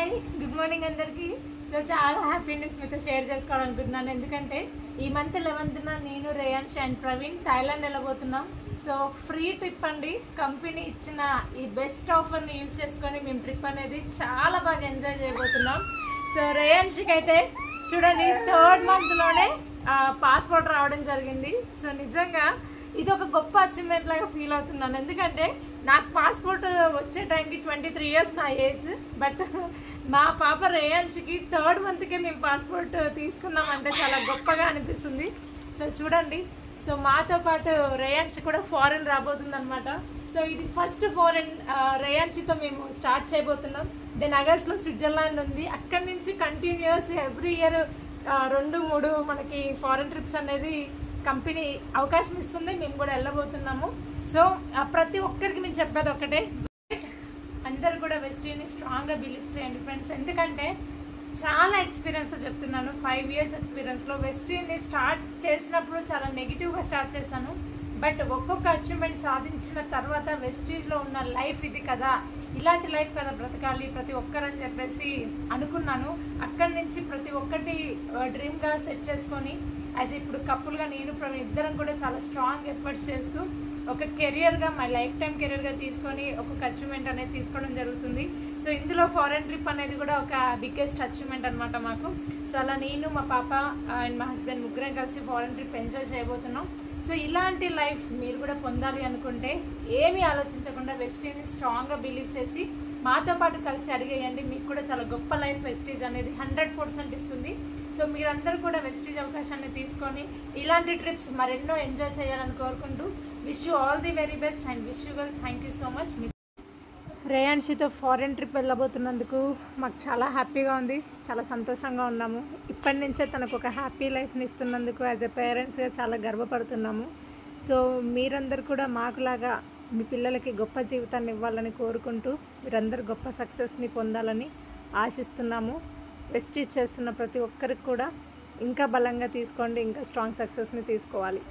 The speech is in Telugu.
హాయ్ గుడ్ మార్నింగ్ అందరికీ. సో చాలా హ్యాపీ న్యూస్ మీతో షేర్ చేసుకోవాలనుకుంటున్నాను. ఎందుకంటే ఈ మంత్ 11న నేను రేయాన్షి అండ్ ప్రవీణ్ థాయిలాండ్ వెళ్ళబోతున్నాం. సో ఫ్రీ ట్రిప్ అండి. కంపెనీ ఇచ్చిన ఈ బెస్ట్ ఆఫర్ని యూజ్ చేసుకొని మేము ట్రిప్ అనేది చాలా బాగా ఎంజాయ్ చేయబోతున్నాం. సో రేయాన్షికి అయితే చూడండి 3rd మంత్లోనే పాస్పోర్ట్ రావడం జరిగింది. సో నిజంగా ఇది ఒక గొప్ప అచీవ్మెంట్ లాగా ఫీల్ అవుతున్నాను. ఎందుకంటే నాకు పాస్పోర్ట్ వచ్చే టైంకి 23 ఇయర్స్ నా ఏజ్. బట్ మా పాప రేయాన్షికి 3rd మంత్కే మేము పాస్పోర్ట్ తీసుకున్నామంటే చాలా గొప్పగా అనిపిస్తుంది. సో చూడండి, సో మాతో పాటు రేయాన్షి కూడా ఫారెన్ రాబోతుంది అనమాట. సో ఇది ఫస్ట్ ఫారెన్ రేయాన్షితో మేము స్టార్ట్ చేయబోతున్నాం. దెన్ ఆగస్ట్లో స్విట్జర్లాండ్ ఉంది. అక్కడి నుంచి కంటిన్యూస్ ఎవ్రీ ఇయర్ 2-3 మనకి ఫారెన్ ట్రిప్స్ అనేది కంపెనీ అవకాశం ఇస్తుంది. మేము కూడా వెళ్ళబోతున్నాము. సో ప్రతి ఒక్కరికి మేము చెప్పేది ఒకటే, అందరు కూడా వెస్టీని స్ట్రాంగ్గా బిలీవ్ చేయండి ఫ్రెండ్స్. ఎందుకంటే చాలా ఎక్స్పీరియన్స్తో చెప్తున్నాను. 5 ఇయర్స్ ఎక్స్పీరియన్స్లో వెస్టీని స్టార్ట్ చేసినప్పుడు చాలా నెగిటివ్గా స్టార్ట్ చేశాను. బట్ ఒక్కొక్క అచీవ్మెంట్ సాధించిన తర్వాత వెస్టీజ్లో ఉన్న లైఫ్ ఇది కదా, ఇలాంటి లైఫ్ కదా బ్రతకాలి ప్రతి ఒక్కరని చెప్పేసి అనుకున్నాను. అక్కడి నుంచి ప్రతి ఒక్కటి డ్రీమ్గా సెట్ చేసుకొని ఇప్పుడు కపుల్గా నేను ప్రవీణ్ ఇద్దరం కూడా చాలా స్ట్రాంగ్ ఎఫర్ట్స్ చేస్తూ ఒక కెరియర్గా మై లైఫ్ టైం కెరియర్గా తీసుకొని ఒక్కొక్క అచీవ్మెంట్ అనేది తీసుకోవడం జరుగుతుంది. సో ఇందులో ఫారెన్ ట్రిప్ అనేది కూడా ఒక బిగ్గెస్ట్ అచీవ్మెంట్ అనమాట మాకు. సో అలా నేను మా పాప అండ్ మా హస్బెండ్ ముగ్గురం కలిసి ఫారెన్ ట్రిప్ ఎంజాయ్ చేయబోతున్నాం. సో ఇలాంటి లైఫ్ మీరు కూడా పొందాలి అనుకుంటే ఏమీ ఆలోచించకుండా వెస్టీని స్ట్రాంగ్గా బిలీవ్ చేసి మాతో పాటు కలిసి అడిగేయండి. మీకు కూడా చాలా గొప్ప లైఫ్ వెస్టీజ్ అనేది 100% ఇస్తుంది. సో మీరందరూ కూడా వెస్టీజ్ అవకాశాన్ని తీసుకొని ఇలాంటి ట్రిప్స్ మరెన్నో ఎంజాయ్ చేయాలని కోరుకుంటూ wish you all the very best and wish you well. Thank you so much. రేయాన్షితో ఫారెన్ ట్రిప్ వెళ్ళబోతున్నందుకు మాకు చాలా హ్యాపీగా ఉంది, చాలా సంతోషంగా ఉన్నాము. ఇప్పటి నుంచే తనకు ఒక హ్యాపీ లైఫ్ని ఇస్తున్నందుకు యాజ్ ఎ పేరెంట్స్గా చాలా గర్వపడుతున్నాము. సో మీరందరూ కూడా మాకులాగా మీ పిల్లలకి గొప్ప జీవితాన్ని ఇవ్వాలని కోరుకుంటూ మీరందరూ గొప్ప సక్సెస్ని పొందాలని ఆశిస్తున్నాము. వెస్టీజ్ చేస్తున్న ప్రతి ఒక్కరికి కూడా ఇంకా బలంగా తీసుకోండి, ఇంకా స్ట్రాంగ్ సక్సెస్ని తీసుకోవాలి.